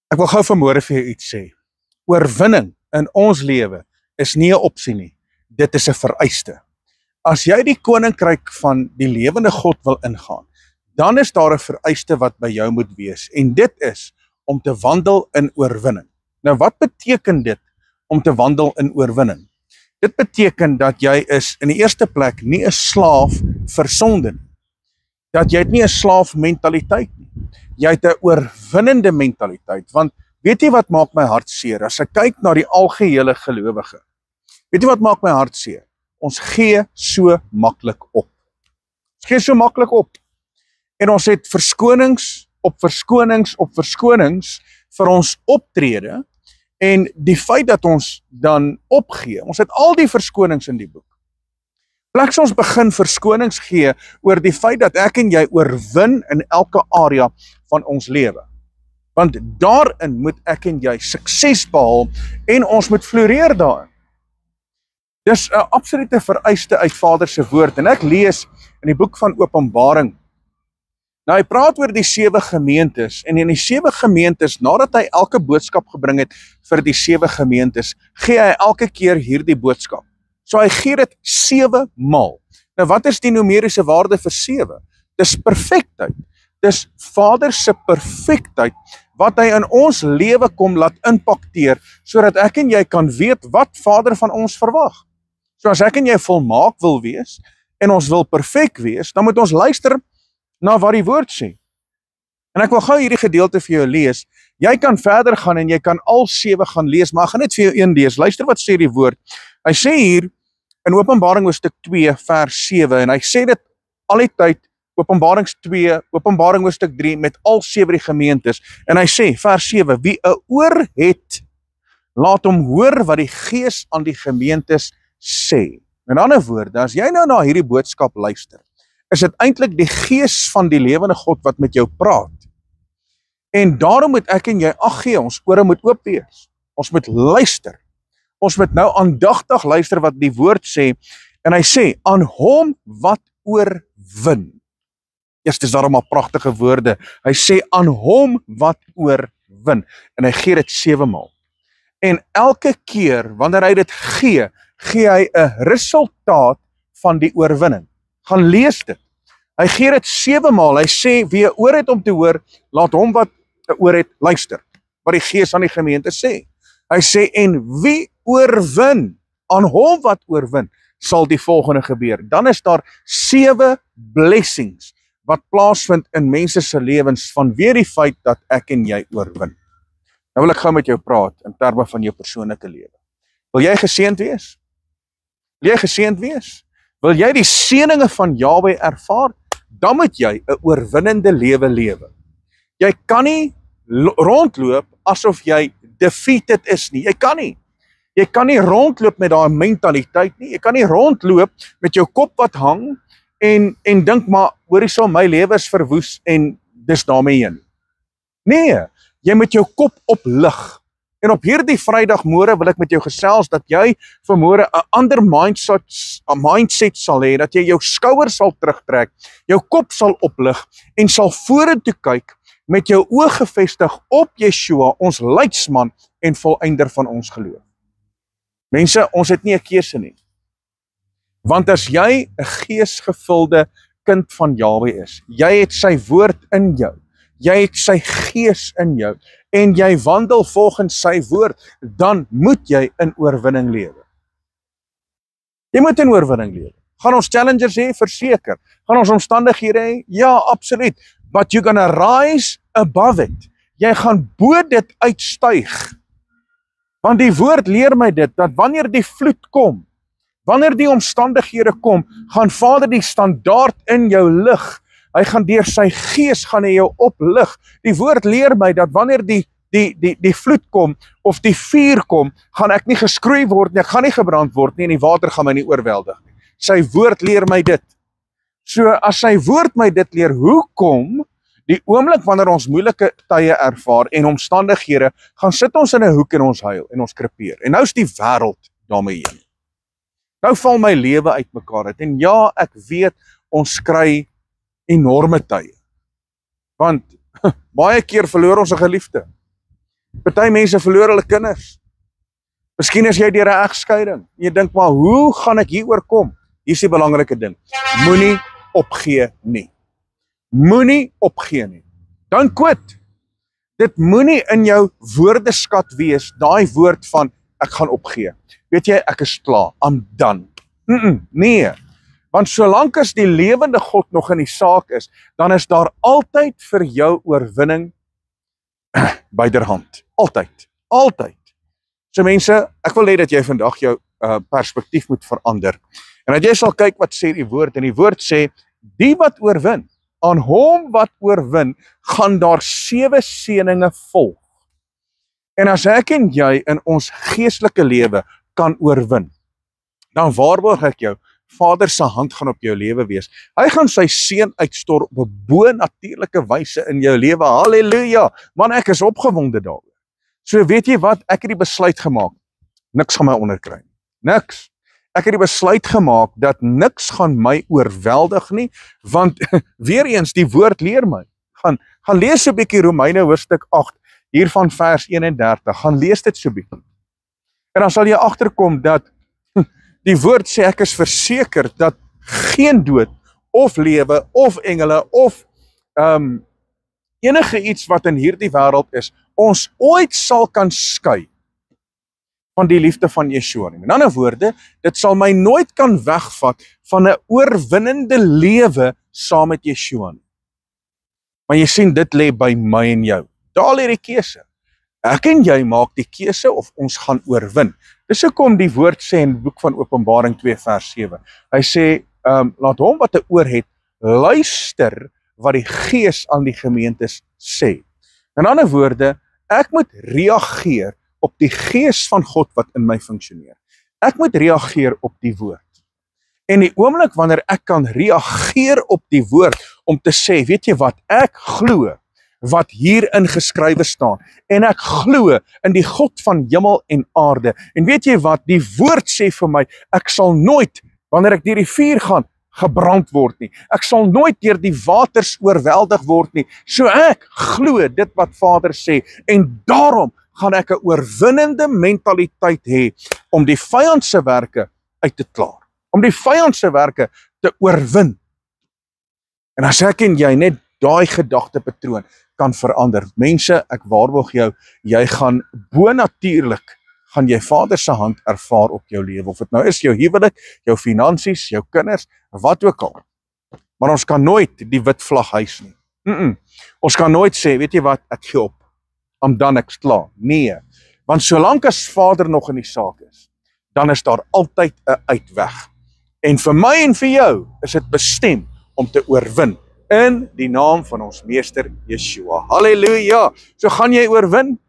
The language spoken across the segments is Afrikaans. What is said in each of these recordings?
Ek wil gou vanmôre vir jou iets sê. Oorwinning in ons lewe is nie 'n opsie nie. Dit is 'n vereiste. As jy die koninkryk van die lewende God wil ingaan, dan is daar 'n vereiste wat by jou moet wees. En dit is om te wandel in oorwinning. Nou wat beteken dit om te wandel in oorwinning? Dit beteken dat jy is in die eerste plek nie 'n slaaf vir sonde nie. Dat jy het nie 'n slaaf mentaliteit nie. Jy het 'n oorwinnende mentaliteit, want weet jy wat maak my hart seer? As ek kyk na die algehele gelowige, weet jy wat maak my hart seer? Ons gee so maklik op. Ons gee so maklik op. En ons het verskonings op verskonings op verskonings vir ons optrede, en die feit dat ons dan opgee, ons het al die verskonings in die boek. Pleks ons begin verskonings gee oor die feit dat ek en jy oorwin in elke area van ons lewe. Want daarin moet ek en jy sukses behaal en ons moet floreer daarin. Dis 'n absolute vereiste uit Vader se woord, en ek lees in die boek van Openbaring. Nou hy praat oor die 7 gemeentes, en in die 7 gemeentes, nadat hy elke boodskap gebring het vir die 7 gemeentes, gee hy elke keer hierdie boodskap. So hy gee dit 7 maal. Nou wat is die numeriese waarde vir 7? Dis perfektheid. Dis Vader se perfektheid wat hy in ons lewe kom laat impakteer, sodat ek en jy kan weet wat Vader van ons verwag. So as ek en jy volmaak wil wees, en ons wil perfek wees, dan moet ons luister na wat die woord sê. En ek wil gou hierdie gedeelte vir jou lees. Jy kan verder gaan en jy kan al 7 gaan lees, maar ek gaan net vir jou een lees. Luister wat sê die woord. Hy sê hier in Openbaring hoofstuk 2 vers 7, en hy sê dit al die tyd, Openbarings 2, Openbaring hoofstuk 3, met al 7 die gemeentes, en hy sê, vers 7, wie 'n oor het, laat hom hoor wat die Gees aan die gemeentes sê. In ander woorde, as jy nou na hierdie boodskap luister, is dit eintlik die Gees van die lewende God wat met jou praat. En daarom moet ek en jy ag gee, ons ore moet oop wees. Ons moet luister. Ons moet nou aandagtig luister wat die woord sê, en hy sê, aan hom wat oorwin. Eers is daarom maar pragtige woorde. Hy sê, aan hom wat oorwin. En hy gee dit 7 maal. En elke keer, wanneer hy dit gee hy 'n resultaat van die oorwinning. Gaan lees dit. Hy gee dit 7 maal. Hy sê, wie 'n oor het om te hoor, laat hom wat 'n oor het luister. Wat die Gees aan die gemeente sê. Hy sê, en wie oorwin, aan hom wat oorwin, sal die volgende gebeur. Dan is daar 7 blessings wat plaasvind in mense se lewens vanweë die feit dat ek en jy oorwin. Nou wil ek gou met jou praat in terme van jou persoonlike lewe. Wil jy geseënd wees? Wil jy geseënd wees? Wil jy die seëninge van Jahwe ervaar? Dan moet jy 'n oorwinnende lewe lewe. Jy kan nie rondloop asof jy defeated is nie. Jy kan nie. Jy kan nie rondloop met daai mentaliteit nie. Jy kan nie rondloop met jou kop wat hang en dink maar hoorie my lewe is verwoes en dis daarmee heen. Nee, jy moet jou kop oplig. En op hierdie Vrydagmôre wil ek met jou gesels dat jy vanmôre 'n ander mindset sal hê, dat jy jou skouers sal terugtrek, jou kop sal oplig en sal vorentoe kyk met jou oë gefestig op Yeshua, ons leidsman en volëinder van ons geloof. Mense, ons het nie 'n keuse nie. Want as jy 'n geesgevulde kind van Jahwe is, jy het sy woord in jou, jy het sy gees in jou, en jy wandel volgens sy woord, dan moet jy in oorwinning lewe. Jy moet in oorwinning lewe. Gaan ons challenges hê? Verseker. Gaan ons omstandighede hê? Ja, absoluut. But you're gonna rise above it. Jy gaan bo dit uitstyg. Want die woord leer my dit, dat wanneer die vloed kom, wanneer die omstandighede kom, gaan Vader die standaard in jou lig. Hy gaan deur sy gees gaan hy jou oplig. Die woord leer my dat wanneer die vloed kom, of die vuur kom, gaan ek nie geskroei word nie, ek gaan nie gebrand word nie, en die water gaan my nie oorweldig nie. Sy woord leer my dit. So as sy woord my dit leer, hoekom die oomblik wanneer ons moeilike tye ervaar en omstandighede, gaan sit ons in 'n hoek en ons huil en ons krepeer. En nou is die wêreld daarmee heen. Nou val my lewe uitmekaar uit. En ja, ek weet ons kry enorme tye. Want baie keer verloor ons 'n geliefde. Party mense verloor hulle kinders. Miskien is jy deur 'n egskeiding. Jy dink maar, hoe gaan ek hier oorkom? Hier is die belangrike ding. Moenie opgee nie. Moenie opgee nie. Don't quit. Dit moenie in jou woordeskat wees, daai woord van ek gaan opgee. Weet jy, ek is klaar, I'm done. Nee. Want solank as die lewende God nog in die saak is, dan is daar altyd vir jou oorwinning byderhand. Altyd. Altyd. So mense, ek wil hê dat jy vandag jou perspektief moet verander. En dat jy sal kyk wat sê die woord, en die woord sê, die wat oorwin, aan hom wat oorwin, gaan daar 7 seëninge volg. En as ek en jy in ons geestelike lewe kan oorwin, dan waarborg ek jou, Vader se hand gaan op jou lewe wees. Hy gaan sy seën uitstort op 'n bo-natuurlike wyse in jou lewe. Halleluja! Man, ek is opgewonde daaroor. So weet jy wat, ek het die besluit gemaak, niks gaan my onderkry. Niks. Ek het die besluit gemaak dat niks gaan my oorweldig nie, want weer eens die woord leer my. Gaan lees so 'n bietjie Romeine hoofstuk 8 hier van vers 31. Gaan lees dit so 'n bietjie. En dan sal jy agterkom dat die woord sê ek is verseker dat geen dood of lewe of engele of enige iets wat in hierdie wêreld is, ons ooit sal kan skei van die liefde van Yeshua nie. In ander woorde, dit sal my nooit kan wegvat van 'n oorwinnende lewe saam met Yeshua nie. Maar jy sien, dit lê by my en jou. Daar lê die keuse. Ek en jy maak die keuse of ons gaan oorwin. Dis hoekom die woord sê in die boek van Openbaring 2 vers 7. Hy sê, laat hom wat 'n oor het, luister wat die Gees aan die gemeentes sê. In ander woorde, ek moet reageer op die Gees van God wat in my funksioneer. Ek moet reageer op die woord. En die oomblik wanneer ek kan reageer op die woord om te sê, weet jy wat, ek glo wat hier ingeskrywe staan, en ek glo in die God van hemel en aarde, en weet jy wat, die woord sê vir my, ek sal nooit, wanneer ek deur die vuur gaan, gebrand word nie, ek sal nooit deur die waters oorweldig word nie, so ek glo dit wat Vader sê, en daarom gaan ek 'n oorwinnende mentaliteit hê, om die vyand se werke uit te klaar, om die vyand se werke te oorwin. En as ek en jy net daai gedagtepatroon kan verander. Mense, ek waarborg jou, jy gaan bonatuurlik, gaan jy Vader se hand ervaar op jou lewe. Of dit nou is jou huwelik, jou finansies, jou kinders, wat ook al. Maar ons kan nooit die wit vlag hys nie. Ons kan nooit sê, weet jy wat, ek gee op. Dan ek's klaar. Nee, want solank as Vader nog in die saak is, dan is daar altyd 'n uitweg. En vir my en vir jou is dit bestem om te oorwin in die naam van ons meester Yeshua. Halleluja! So gaan jy oorwin?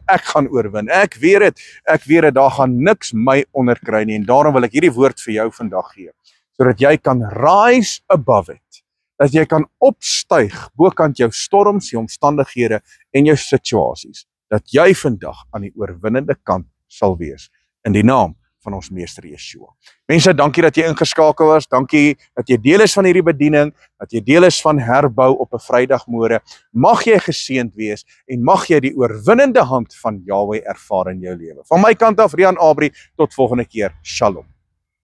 Ek gaan oorwin. Ek weet dit, daar gaan niks my onderkry nie, en daarom wil ek hierdie woord vir jou vandag gee, sodat jy kan rise above it, dat jy kan opstyg bokant jou storms, jou omstandighede en jou situasies, dat jy vandag aan die oorwinnende kant sal wees, in die naam van ons meester Yeshua. Mense, dankie dat jy ingeskakel was, dankie dat jy deel is van hierdie bediening, dat jy deel is van herbou op 'n Vrydagmôre. Mag jy geseënd wees, en mag jy die oorwinnende hand van Yahweh ervaar in jou lewe. Van my kant af, Rian Abri, tot volgende keer, Shalom.